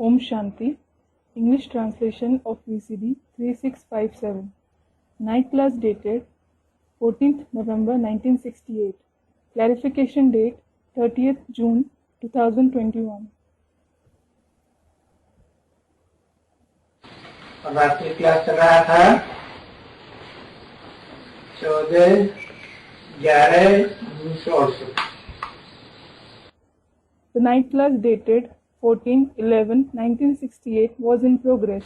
Om Shanti. English translation of VCD 3657. Night class dated 14th November 1968. Clarification date 30th June 2021. रात्रि class चल रहा था 14/11/1968. The night class dated 14/11/1968 was in progress.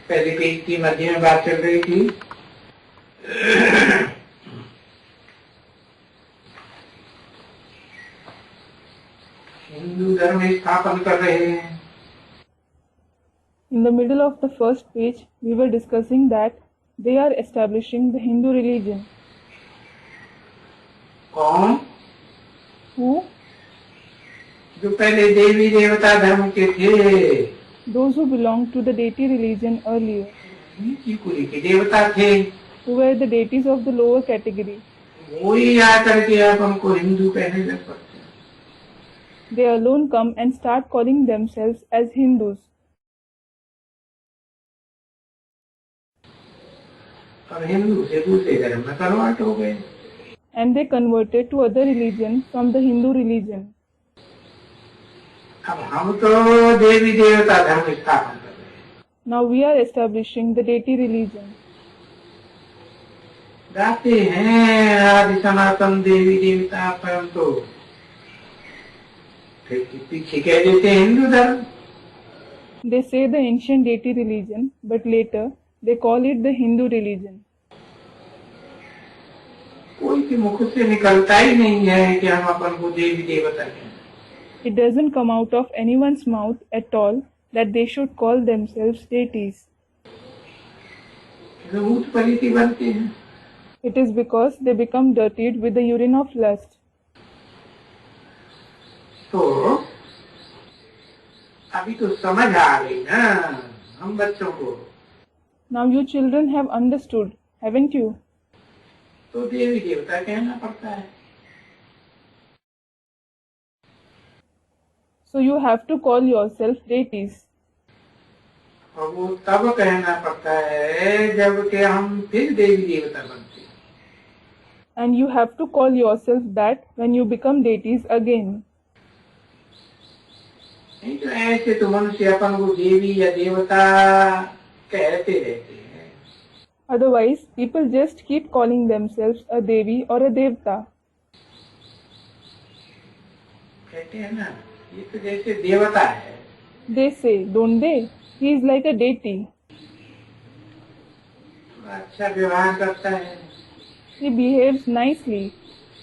पहली page की मध्य में बात चल रही थी. हिंदू धर्म स्थापन कर रहे हैं. In the middle of the first page, we were discussing that they are establishing the Hindu religion. कौन? Who? जो पहले देवी देवता धर्म के थे. Those who belonged to the deity religion earlier. नीची कुली के देवता थे. Who were the deities of the lower category. वही आकर के आप हमको हिंदू कहने लग पड़ते हैं. They alone come and start calling themselves as Hindus. और हिंदू से दूसरे धर्म में कन्वर्ट हो गए. And they converted to other religion from the Hindu religion. अब हम तो देवी देवता धर्म स्थापन कर रहे हैं. Now we are establishing the deity religion. गाते हैं आदि सनातन देवी देवता, परंतु फिर पीछे कह देते हैं हिंदू धर्म. They say the ancient deity religion, but later they call it the Hindu religion. कोई के मुख से निकलता ही नहीं है कि हम अपन को देवी देवता कहें. It doesn't come out of anyone's mouth at all that they should call themselves deities. भूत पलीति बनते हैं. It is because they become dirtied with the urine of lust. तो अभी तो समझ आ गई ना हम बच्चों को. Now you children have understood, haven't you? तो देवी देवता कहना पड़ता है. So you have to call yourself deities. और वो तब कहना पड़ता है जब कि हम फिर देवी देवता बनते हैं. And you have to call yourself that when you become deities again. नहीं तो ऐसे तो मनुष्य अपन को देवी या देवता कहते रहते हैं. Otherwise, people just keep calling themselves a Devi or a Devta. कहते हैं ना ये तो जैसे देवता है. They say, don't they? He is like a deity. अच्छा व्यवहार करता है. He behaves nicely.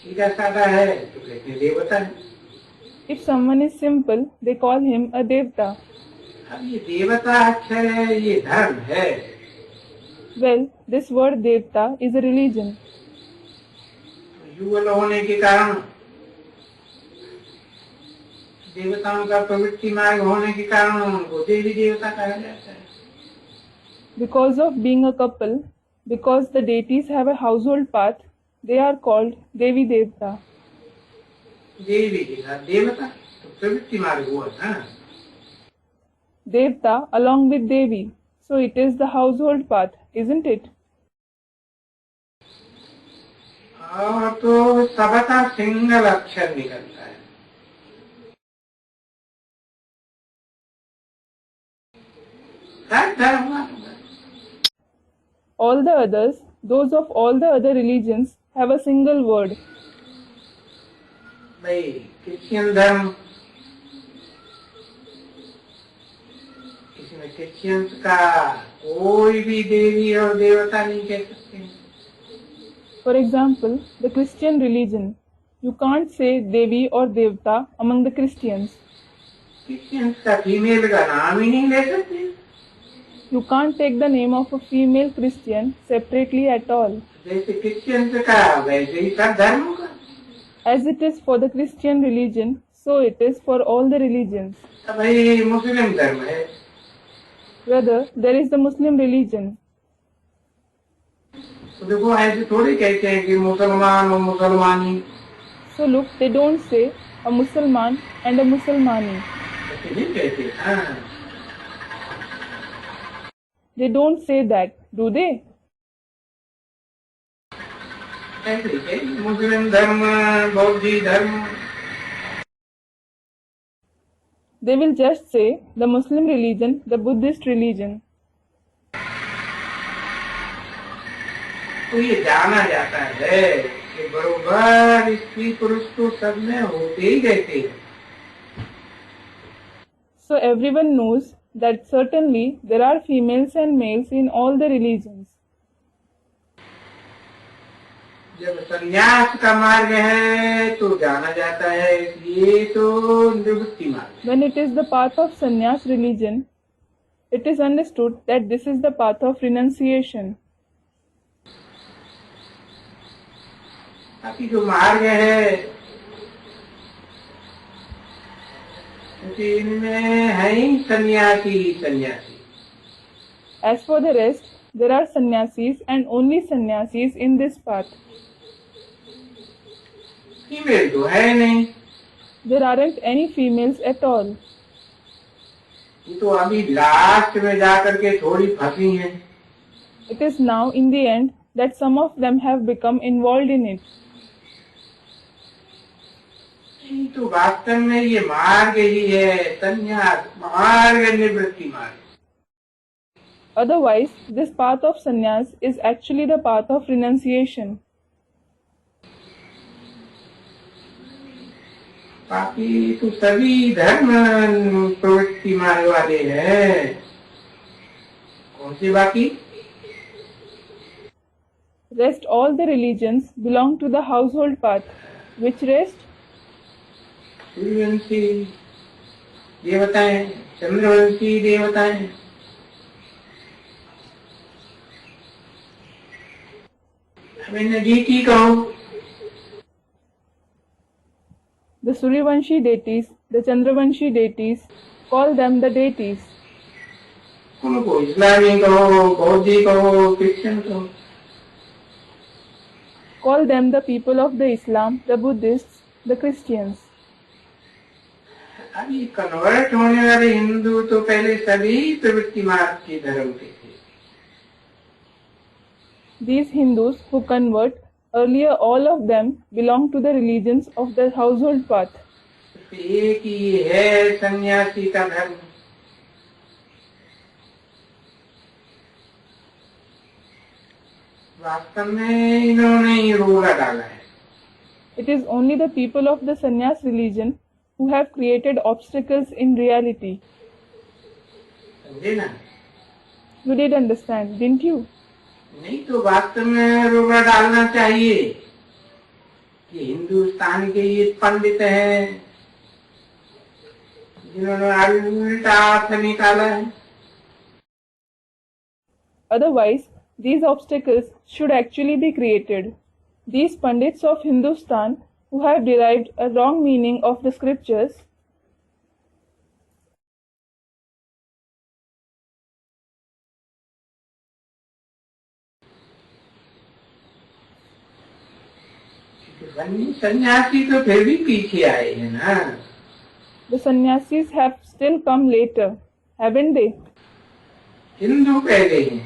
सीधा साधा है तो कहते हैं देवता है. If someone is simple, they call him a Devta. अब ये देवता अक्षर है, ये धर्म है. Well, this word Devta is a religion. युगल होने के कारण, देवताओं का प्रवृत्ति मार्ग होने के कारण उनको देवी देवता कहा जाता है. Because of being a couple, because the deities have a household path, they are called Devi Devta. देवी के साथ देवता तो प्रवृत्ति मार्ग हुआ ना. Devta along with Devi, so it is the household path, isn't it? और तो सबका सिंगल अक्षर निकलता है. धर्म All the others, those of all the other religions, have a single word. भाई क्रिश्चियन धर्म, इसमें क्रिश्चियंस का कोई भी देवी और देवता नहीं कह सकते. For example, the Christian religion. You can't say Devi or Devta among the Christians. Christians का फीमेल का नाम ही नहीं ले सकते. You can't take the name of a female Christian separately at all. जैसे क्रिश्चियंस का वैसे ही सब धर्मों का. As it is for the Christian religion, so it is for all the religions. अब भाई मुस्लिम धर्म है. Brother, there is the Muslim religion. तो देखो ऐसे थोड़ी कहते हैं कि मुसलमान और मुसलमानी. So look, they don't say a Musliman and a Muslimani. ऐसे नहीं कहते। हाँ, They don't say that, do they? ऐसे ही मुस्लिम धर्म, बौद्ध धर्म, They will just say the Muslim religion, the Buddhist religion. तो ये जाना जाता है कि बरोबर स्त्री पुरुष तो सब में होते ही रहते हैं। So everyone knows that certainly there are females and males in all the religions. जब संन्यास का मार्ग है तो जाना जाता है, इसलिए तो निवृत्ति मार्ग। When it is the path of sannyas religion, it is understood that this is the path of renunciation. बाकी जो मार्ग है इनमें है ही सन्यासी ही सन्यासी। As for the rest, there are sannyasis and only sannyasis in this path. Female तो है नहीं, There aren't any females at all. ये तो अभी लास्ट में जाकर के थोड़ी फंसी हैं। It is now in the end that some of them have become involved in it. नहीं तो वास्तव में ये मार्ग ही है, संन्यास मार्ग, निवृत्ति मार्ग। Otherwise, this path of sannyas is actually the path of renunciation. बाकी तो सभी धर्म प्रवृत्ति मार्ग वाले हैं। कौन से बाकी? Rest all the religions belong to the household path. Which rest? Suryavanshi देवताएं, Chandravanshi देवताएं, अब इन्हें डीटी कहो। The Suryavanshi deities, the Chandravanshi deities, call them the deities. उनको इस्लामी कहो, बौद्धी कहो, क्रिश्चियन कहो। Call them the people of the Islam, the Buddhists, the Christians. अभी convert होने वाले हिंदू तो पहले सभी प्रवृत्ति मार्ग के धर्म के थे। These Hindus who convert, earlier all of them belong to the religions of the household path. एक ही है सन्यासी का धर्म। वास्तव में इन्होंने ही रोड़ा डाला है। It is only the people of the sannyas religion who have created obstacles in reality. समझे ना? You did understand, didn't you? नहीं तो वास्तव में रोड़ा डालना चाहिए कि हिंदुस्तान के ये पंडित हैं जिन्होंने उल्टा अर्थ निकाला है। Otherwise, these obstacles should actually be created. These Pandits of Hindustan who have derived a wrong meaning of the scriptures सन्यासी तो फिर भी पीछे आए हैं ना। the sannyasis have still come later, haven't they? Hindu पहले हैं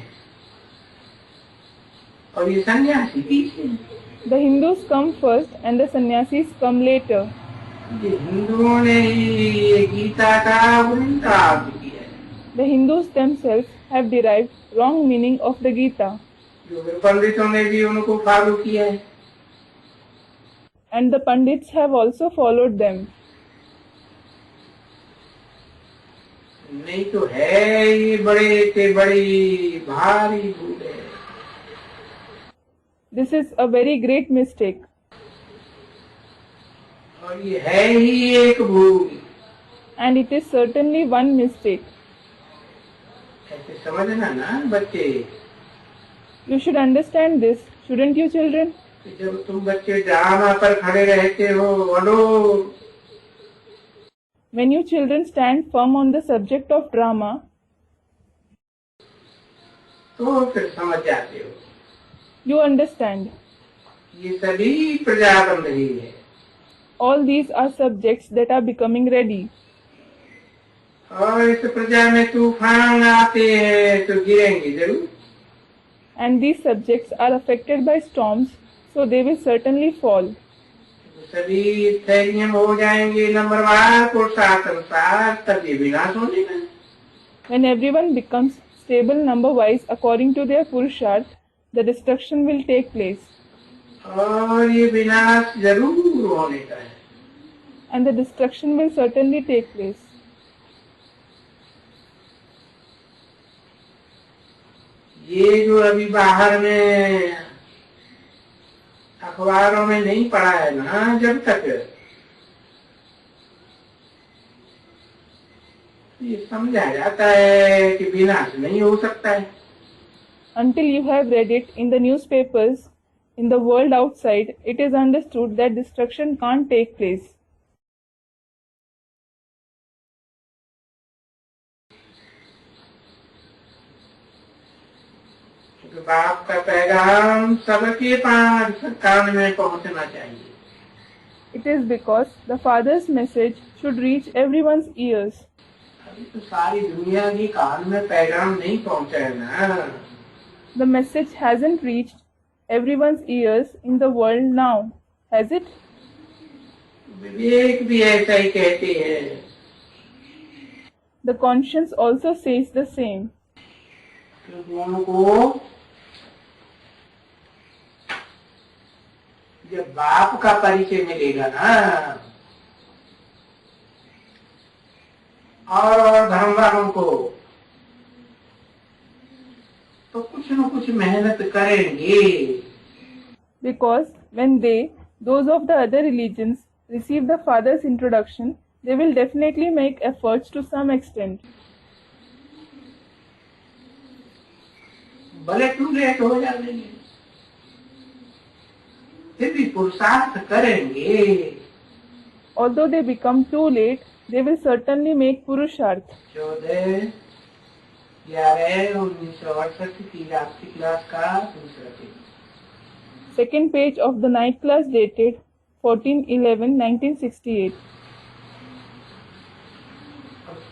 और ये सन्यासी पीछे हैं। The Hindus come first and the sannyasis come later. ये हिंदुओं ने ये गीता का उल्टा अर्थ किया है। The Hindus themselves have derived wrong meaning of the Gita, जो फिर पंडितों ने भी उनको फॉलो किया है। and the Pandits have also followed them. नहीं तो है ये बड़े से बड़ी भारी भूल है। This is a very great mistake. और ये है ही एक भूल। And it is certainly one mistake. ऐसे समझना ना बच्चे। You should understand this, shouldn't you, children? जब तुम बच्चे ड्रामा पर खड़े रहते हो अडो, When you children stand firm on the subject of drama, तो फिर समझ जाते हो you understand. ये सभी प्रजाबंध ही है। All these are subjects that are becoming ready. और इस प्रजा में तूफान आते हैं तो गिरेंगे जरूर। And these subjects are affected by storms, so they will certainly fall. सभी स्थैर्य हो जाएंगे नंबरवार पुरुषार्थ अनुसार, तब ये विनाश होने का। When everyone becomes stable number-wise according to their Purusharth, the destruction will take place. और ये विनाश जरूर होने का है। And the destruction will certainly take place. ये जो अभी बाहर में अखबारों में नहीं पढ़ा है ना, जब तक ये समझा जाता है कि विनाश नहीं हो सकता है। Until you have read it in the newspapers, in the world outside, it is understood that destruction can't take place. तो बाप का पैगाम सबके पास कान में पहुंचना चाहिए। It is because the Father's message should reach everyone's ears. अभी तो सारी दुनिया की कान में पैगाम नहीं पहुंचा है ना। The message hasn't reached everyone's ears in the world now, has it? विवेक भी ऐसा ही कहते हैं। The conscience also says the same. उनको जब बाप का परिचय मिलेगा ना, और धर्म वालों को, तो कुछ न कुछ मेहनत करेंगे। Because when they, those of the other religions, receive the Father's introduction, they will definitely make efforts to some extent. भले टू लेट हो जाएंगे, फिर भी पुरुषार्थ करेंगे। Although they become too late, they will certainly make Purusharth. 14/11/1968 की रात्रि class का दूसरा page. Second page of the night class dated 14/11/1968.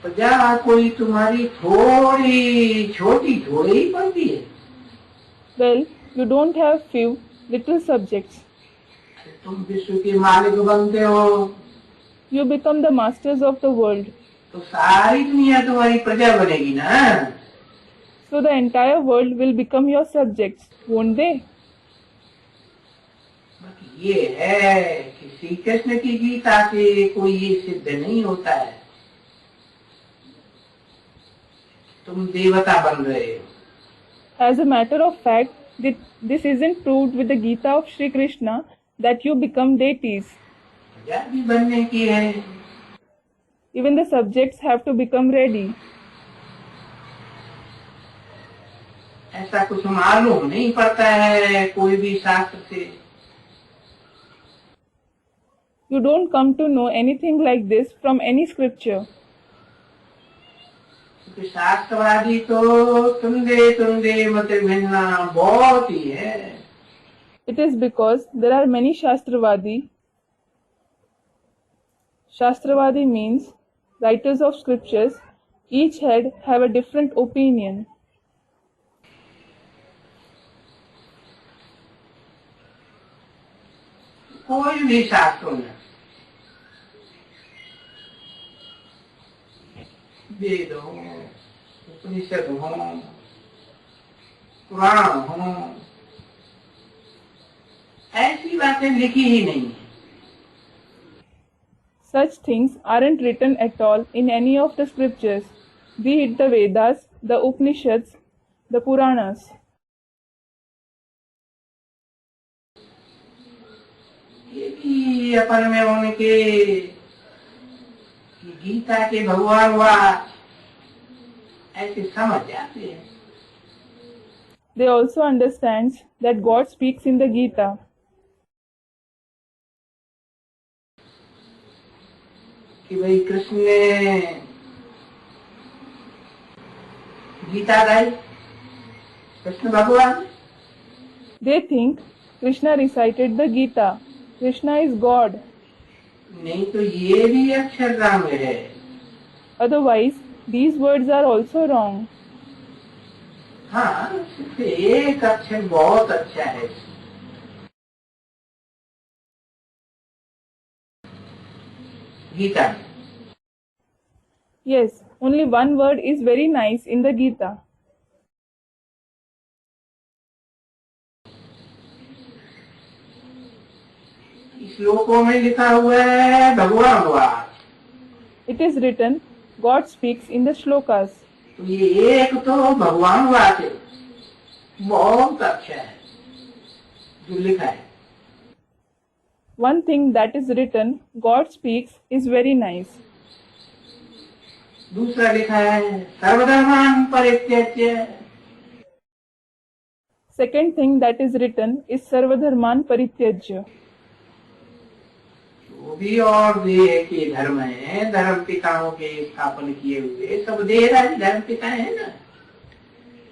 प्रजा कोई तुम्हारी थोड़ी छोटी थोड़ी ही पड़ती है। Well, you don't have few little subjects. तुम विश्व के मालिक बनते हो, You become the masters of the world. तो सारी दुनिया तुम्हारी प्रजा बनेगी ना। So the entire world will become your subjects, won't they? ये है कि श्री कृष्ण की गीता से कोई ये सिद्ध नहीं होता है तुम देवता बन रहे हो। As a matter of fact, this isn't proved with the Gita of Sri Krishna that you become deities. प्रजा भी बनने की है। Even the subjects have to become ready. ऐसा कुछ मालूम नहीं पड़ता है कोई भी शास्त्र से। You don't come to know anything like this from any scripture. क्योंकि शास्त्रवादी तो तुंदे मत भिन्ना बहुत ही है। It is because there are many Shastravadi. Shastravadi means writers of scriptures. Each head have a different opinion. कोई भी शास्त्रों में वेद हो, उपनिषद हो, पुराण हो, ऐसी बातें लिखी ही नहीं है। Such things aren't written at all in any of the scriptures, be it the Vedas, the Upanishads, the Puranas. ये भी अपन में उनके गीता के भगवान हुआ ऐसे समझ जाते हैं। They also understand that God speaks in the Gita. कि भाई कृष्ण ने गीता गाई, कृष्ण भगवान। They think Krishna recited the Gita. Krishna is God. नहीं तो ये भी अक्षरधाम में है। Otherwise, These words are also wrong. हाँ, सिर्फ एक अक्षर बहुत अच्छा है। गीता में Yes, only one word is very nice in the Gita. श्लोकों में लिखा हुआ है भगवान watch. It is written, God speaks in the shlokas. तो ये एक तो भगवान वाच है, बहुत अच्छा है जो लिखा है। One thing that is written, God speaks, is very nice. दूसरा लिखा है सर्वधर्मान परित्यज्य। Second thing that is written is Sarvadharman Parityajya. जो भी और देह के धर्म है, धर्म पिताओं के स्थापन किए हुए सब देहधारी धर्म पिता है ना।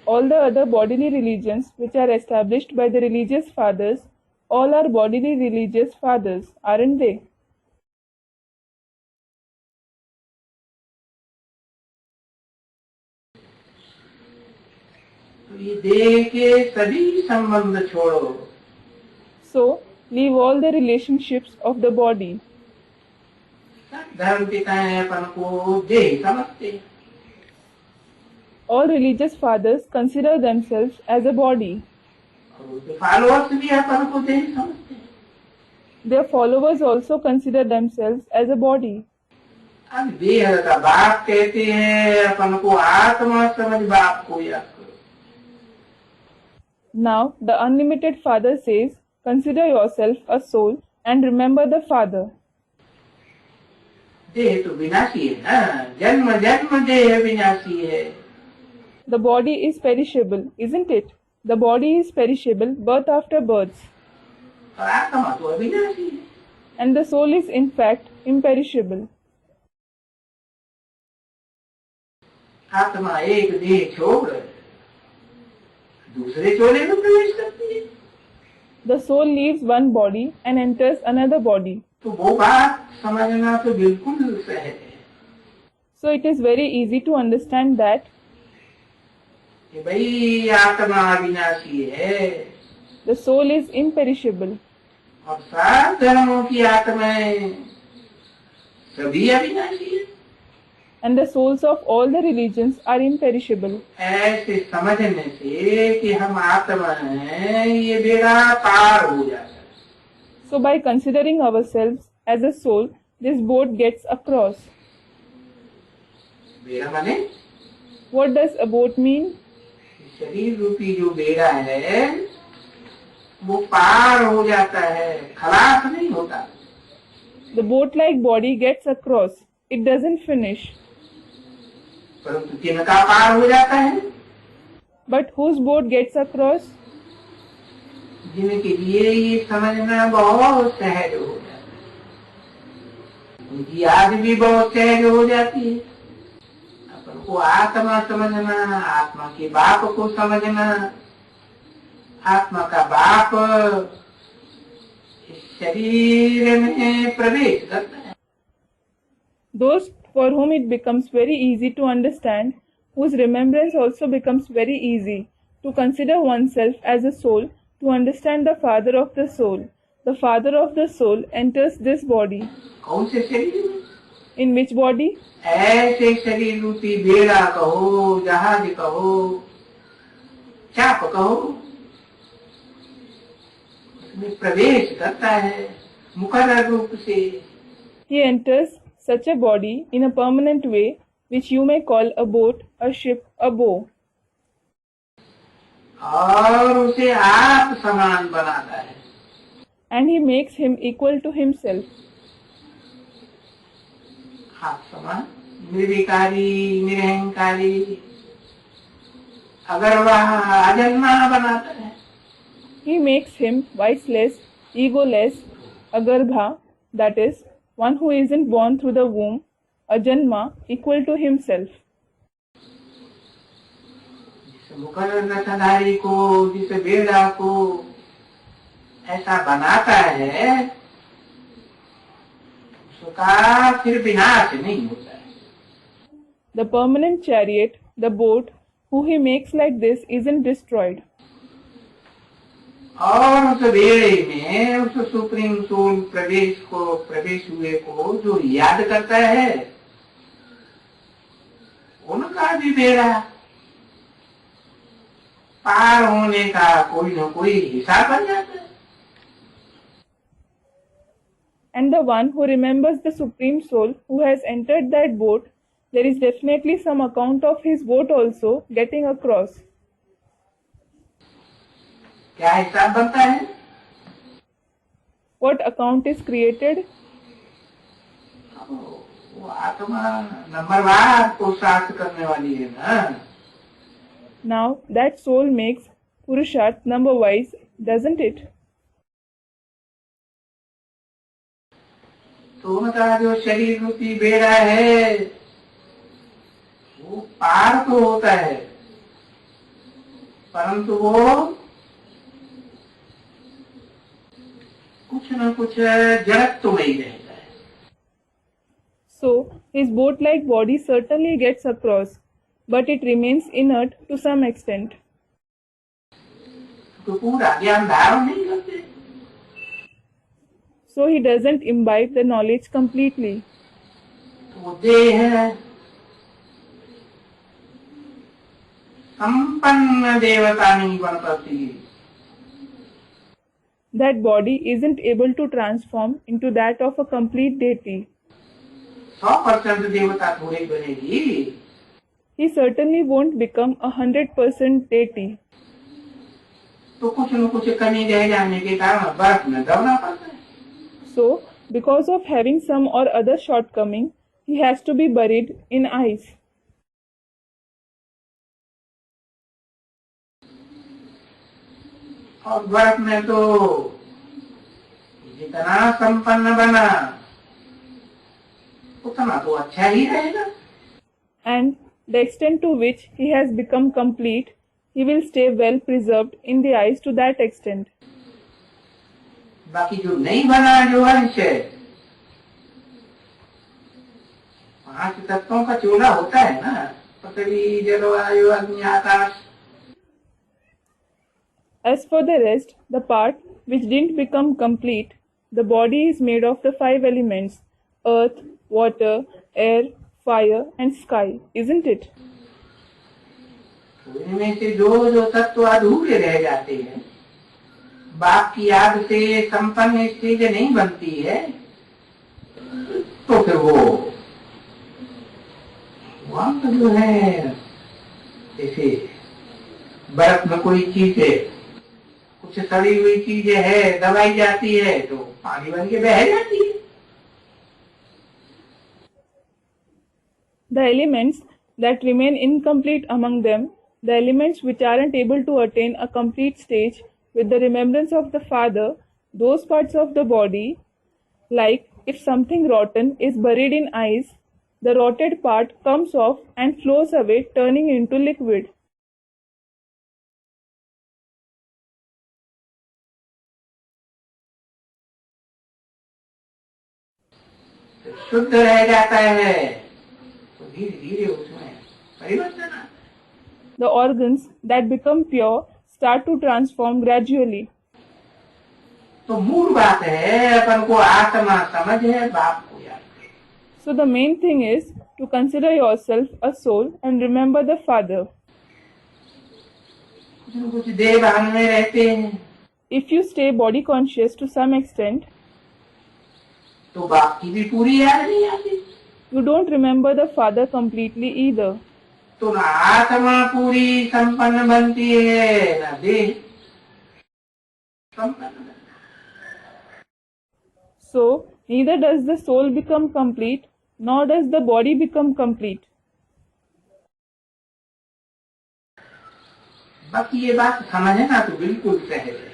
All the other bodily religions which are established by the religious fathers, all are bodily religious fathers, aren't they? तो ये देह के सभी संबंध छोड़ो। So, leave all the relationships of the body. धर्म पिता है अपन को देह समझते हैं। All religious fathers consider themselves as a body. और उसके फॉलोअर्स भी अपन को देह समझते हैं। Their followers also consider themselves as a body. अब देह का बाप कहते हैं, अपन को आत्मा समझ बाप को याद करो। Now, the unlimited Father says, consider yourself a soul and remember the Father. देह तो विनाशी है ना, जन्म जन्म देह विनाशी है। The body is perishable, isn't it? The body is perishable, birth after birth. और आत्मा तो अविनाशी है। And the soul is in fact imperishable. आत्मा एक देह छोड़ दूसरे चोले में प्रवेश करती है। The soul leaves one body and enters another body. तो वो बात समझना तो बिल्कुल सहज है So it is very easy to understand that कि भाई आत्मा अविनाशी है the soul is imperishable और सब धर्मों की आत्माएं सभी अविनाशी है। and the souls of all the religions are imperishable. ऐसे समझने से कि हम आत्मा हैं, ये बेड़ा पार हो जाता है। So by considering ourselves as a soul, this boat gets across. बेड़ा माने What does a boat mean? शरीर रूपी जो बेड़ा है वो पार हो जाता है, खलास नहीं होता। The boat-like body gets across. It doesn't finish. परंतु किनका पार हो जाता है? But whose boat gets across? जिनके लिए ये समझना बहुत सहज हो जाता है, उनकी याद भी बहुत सहज हो जाती है। अपन को आत्मा समझना, आत्मा के बाप को समझना, आत्मा का बाप इस शरीर में प्रवेश करता है। Those for whom it becomes very easy to understand, whose remembrance also becomes very easy, to consider oneself as a soul, to understand the Father of the soul. The Father of the soul enters this body. कौन से शरीर में? In which body? ऐसे शरीर रूपी बेड़ा कहो, जहाज कहो, चाप कहो, उसमें प्रवेश करता है मुकर्रर रूप से। He enters such a body in a permanent way, which you may call a boat, a ship, a bow. और उसे आप समान बनाता है। And he makes him equal to himself. आप समान, निर्विकारी, निरहंकारी, अगर वह अजन्मा बनाता है। He makes him viceless, egoless, agarbha, that is, one who isn't born through the womb, a janma, equal to himself. जिस मुकर्रर रथधारी को, जिस बेड़ा को ऐसा बनाता है, उसका फिर विनाश नहीं होता है। The permanent chariot, the boat, who he makes like this isn't destroyed. और उस बेड़े में उस सुप्रीम सोल प्रवेश हुए को जो याद करता है, उनका भी बेड़ा पार होने का कोई न कोई हिसाब बन जाता है. And the one who remembers the Supreme Soul who has entered that boat, there is definitely some account of his boat also getting across. क्या हिसाब बनता है? What account is created? वो आत्मा नंबरवार पुरुषार्थ करने वाली है ना. Now that soul makes Purusharth number-wise, doesn't it? तो उनका जो शरीर रूपी बेड़ा है वो पार तो होता है, परंतु वो कुछ न कुछ जड़त तो नहीं रहता है. So his boat-like body certainly gets across, but it remains inert to some extent. तो पूरा ज्ञान धारण नहीं करते. So he doesn't imbibe the knowledge completely. तो देह है संपन्न देवता नहीं बन पाती. That body isn't able to transform into that of a complete deity. 100% देवता थोड़ी बनेगी. He certainly won't become 100% deity. तो कुछ न कुछ कमी रह जाने के कारण बर्फ में दबना पड़ता है. So, because of having some or other shortcoming, he has to be buried in ice. और बर्फ में तो जितना संपन्न बना उतना तो अच्छा ही रहेगा. And the extent to which he has become complete, he will stay well preserved in the eyes to that extent. बाकी जो नहीं बना, जो अंश है, 5 तत्वों का चूल्हा होता है ना, पृथ्वी जल वायु अग्नि आकाश. As for the rest, the part which didn't become complete, the body is made of the 5 elements: earth, water, air, fire and sky, isn't it? तो इनमें से जो तत्व अधूरे रह जाते हैं, बाप की याद से संपन्न स्टेज नहीं बनती है, तो फिर वो वहां पर जो है, जैसे बर्फ में कोई चीज है, कुछ सड़ी हुई चीजें है, दबाई जाती है तो पानी बन के बह जाती है. The elements that remain incomplete among them, the elements which aren't able to attain a complete stage with the remembrance of the Father, those parts of the body, like if something rotten is buried in ice, the rotted part comes off and flows away, turning into liquid. शुद्ध रह जाता है तो धीरे धीरे उसमें परिवर्तन आता है. The organs that become pure start to transform gradually. तो मूल बात है अपन को आत्मा समझ है, बाप को याद है. So the main thing is to consider yourself a soul and remember the Father. कुछ न कुछ देह भान में रहते हैं. If you stay body conscious to some extent, तो बाप की भी पूरी याद नहीं आती. you don't remember the Father completely either. तो ना आत्मा पूरी संपन्न बनती है, ना देह संपन्न बनती है. So neither does the soul become complete, nor does the body become complete. बाकी ये बात समझना तो बिल्कुल सहज है.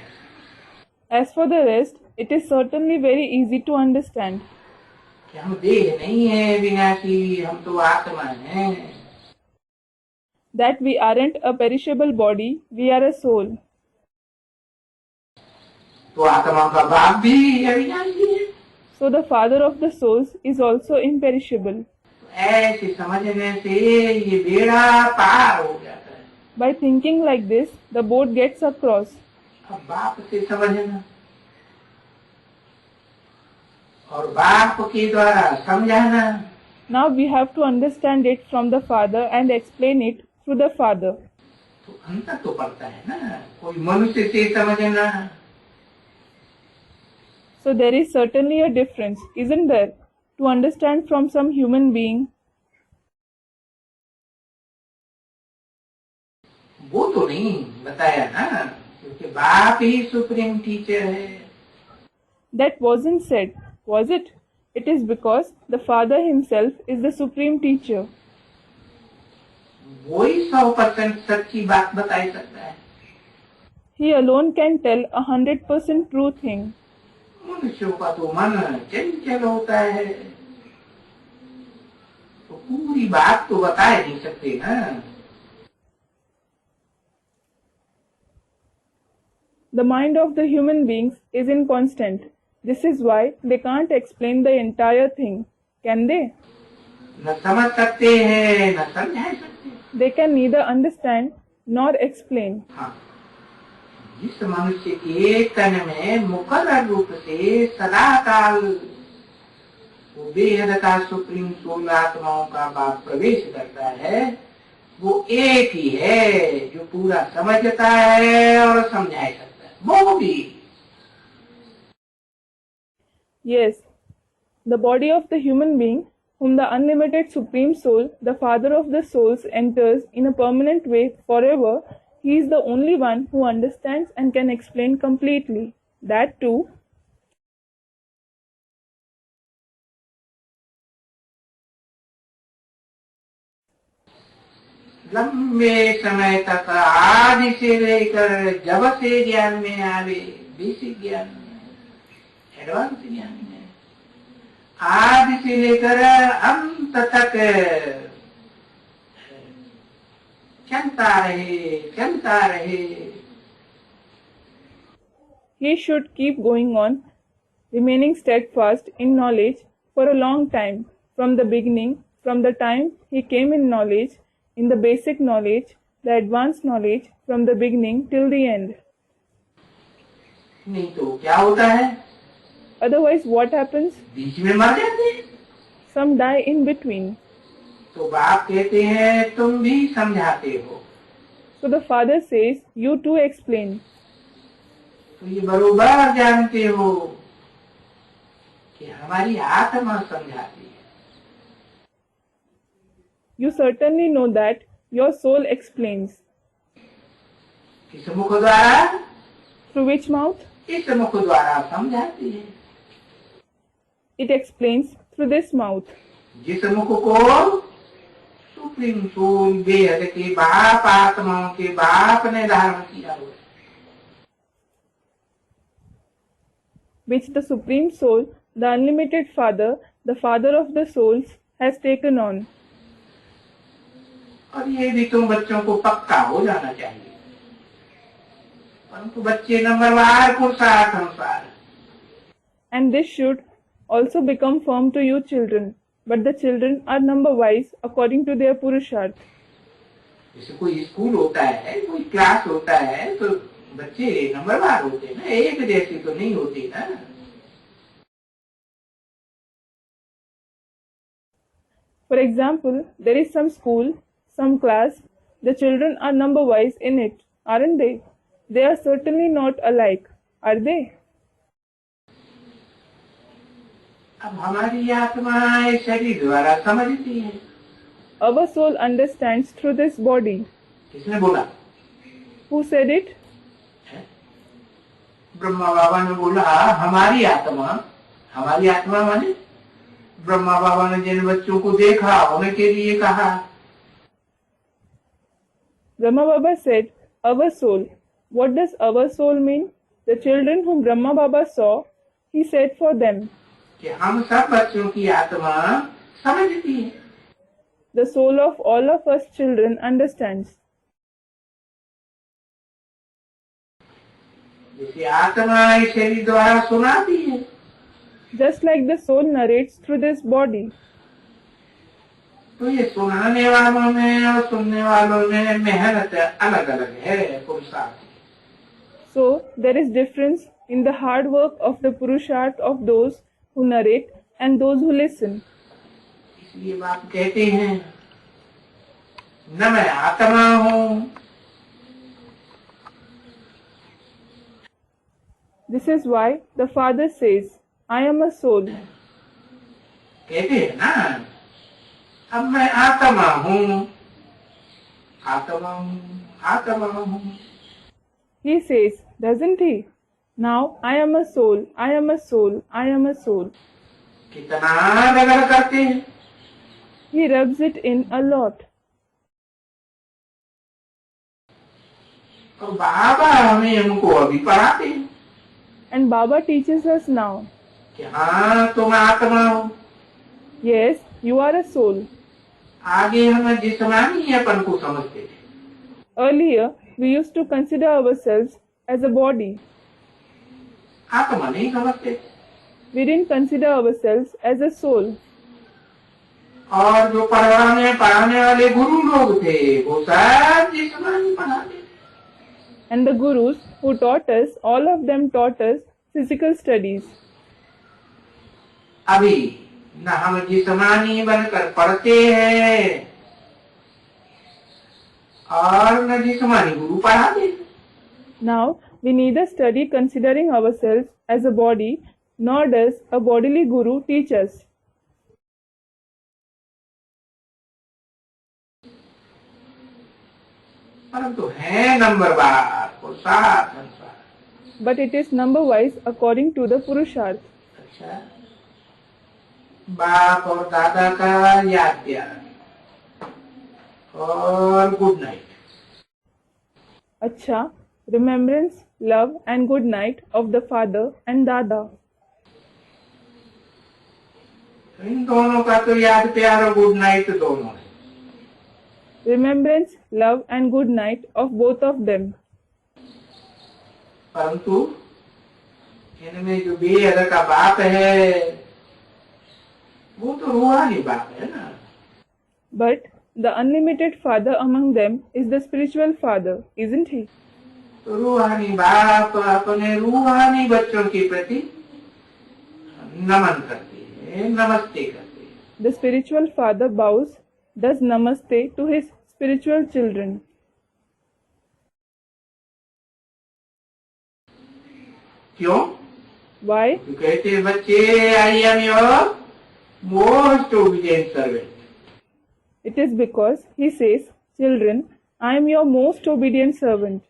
As for the rest, it is certainly very easy to understand कि हम देह नहीं है विनाशी, हम तो आत्मा हैं. that we aren't a perishable body, we are a soul. तो आत्मा का बाप भी अविनाशी है. So the Father of the souls is also imperishable. ऐसे समझने से ये बेड़ा पार हो जाता है। By thinking like this, the boat gets across. अब बाप से समझना और बाप के द्वारा समझाना। Now we have to understand it from the father and explain it through the father. तो अंतर तो पड़ता है ना, कोई मनुष्य से समझना। So there is certainly a difference, isn't there, to understand from some human being? वो तो नहीं बताया ना, क्योंकि बाप ही सुप्रीम टीचर है। That wasn't said, was it? It is because the father himself is the supreme teacher. वो ही 100% सच्ची बात बता सकता है। He alone can tell 100% true thing. मनुष्यों का तो मन चंचल होता है, तो पूरी बात तो बता ही नहीं सकते ना। The mind of the human beings is inconstant. This is why they can't explain the entire thing, can they? न समझ सकते हैं न समझा सकते। They can neither understand nor explain. हाँ, जिस मनुष्य के तन में मुकर्रर रूप से सदा काल वो बेहद का सुप्रीम सोल आत्माओं का बाप प्रवेश करता है, वो एक ही है जो पूरा समझता है और समझा सकता है। वो भी Yes, the body of the human being, whom the unlimited Supreme Soul, the Father of the souls, enters in a permanent way forever, he is the only one who understands and can explain completely. That too, लंबे समय तक आदि से लेकर जब से ज्ञान में आवे, बेसिक ज्ञान में, एडवांस ज्ञान में, आदि से लेकर अंत तक चलता रहे। he should keep going on, remaining steadfast in knowledge for a long time, from the beginning, from the time he came in knowledge, in the basic knowledge, the advanced knowledge, from the beginning till the end. नहीं तो क्या होता है, Otherwise, what happens? बीच में मर जाते हैं। Some die in between. तो बाप कहते हैं तुम भी समझाते हो, So the father says, you too explain. तो ये बरोबर जानते हो कि हमारी आत्मा समझाती है। You certainly know that your soul explains. किस मुख द्वारा? Through which mouth? इस मुख द्वारा समझाती है। It explains through this mouth. जिस मुख को सुप्रीम सोल बेहद के बाप, आत्माओं के बाप ने धारण किया हुआ, Which the Supreme Soul, the Unlimited Father, the Father of the souls, has taken on. और ये भी तुम बच्चों को पक्का हो जाना चाहिए, परंतु बच्चे नंबरवार पुरुषार्थ अनुसार। And this should also become firm to you children, but the children are number-wise according to their Purusharth. जैसे कोई स्कूल होता है, कोई क्लास होता है, तो बच्चे नंबरवार होते हैं ना, एक जैसे तो नहीं होते ना। For example, there is some school, some class, the children are number-wise in it, aren't they? They are certainly not alike, are they? अब हमारी आत्मा इस शरीर द्वारा समझती है। Our soul understands through this body. किसने बोला? Who said it? ब्रह्मा बाबा ने बोला हमारी आत्मा माने ब्रह्मा बाबा ने जिन बच्चों को देखा उनके लिए कहा। Brahma Baba said, our soul. What does our soul mean? The children whom Brahma Baba saw, he said for them. कि हम सब बच्चों की आत्मा समझती है। The soul of all of us children understands. जैसे आत्मा इस शरीर द्वारा सुनाती है, Just like the soul narrates through this body. तो ये सुनाने वालों में और सुनने वालों में मेहनत अलग अलग है, पुरुषार्थ। So, there is difference in the hard work of the Purusharth of those who narrate and those who listen. इसलिए बाप कहते हैं न मैं आत्मा हूं। This is why the Father says, I am a soul. कहते हैं ना, अब मैं आत्मा हूं, आत्मा हूं, आत्मा हूं। He says, doesn't he? Now I am a soul, I am a soul, I am a soul. कितना रगड़ करते हैं। He rubs it in a lot. और बाबा हमें हमको अभी पढ़ाते हैं And Baba teaches us now, कि हाँ तुम आत्मा हो। yes, you are a soul. आगे हम जिस्मानी अपन को समझते थे। Earlier, we used to consider ourselves as a body. आत्मा नहीं समझते। We didn't consider ourselves as a soul. और जो पढ़ाने वाले गुरु लोग थे वो सब जिस्मानी पढ़ाते। And the gurus who taught us, all of them taught us physical studies. अभी न हम जिस्मानी बनकर पढ़ते हैं और न जिस्मानी गुरु पढ़ाते। Now, we neither study considering ourselves as a body, nor does a bodily guru teach us. परंतु है नंबरवार पुरुषार्थ अनुसार। But it is number wise according to the Purusharth. अच्छा, बाप और दादा का याद प्यार और good night. Acha, remembrance, love and good night of the father and dada. इन दोनों का तो याद प्यार और गुड नाइट दोनों है। Remembrance, love and good night of both of them. परंतु इनमें जो बेहद का बाप है वो तो रूहानी बाप है ना। But the unlimited father among them is the spiritual father, isn't he? तो रूहानी बाप अपने रूहानी बच्चों के प्रति नमन करते हैं, नमस्ते करते हैं। The spiritual father does namaste to his spiritual children. क्यों? Why? तो कहते हैं बच्चे I am your most obedient servant. It is because he says, children, I am your most obedient servant.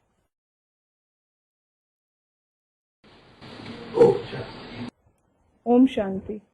Oh, Om Shanti.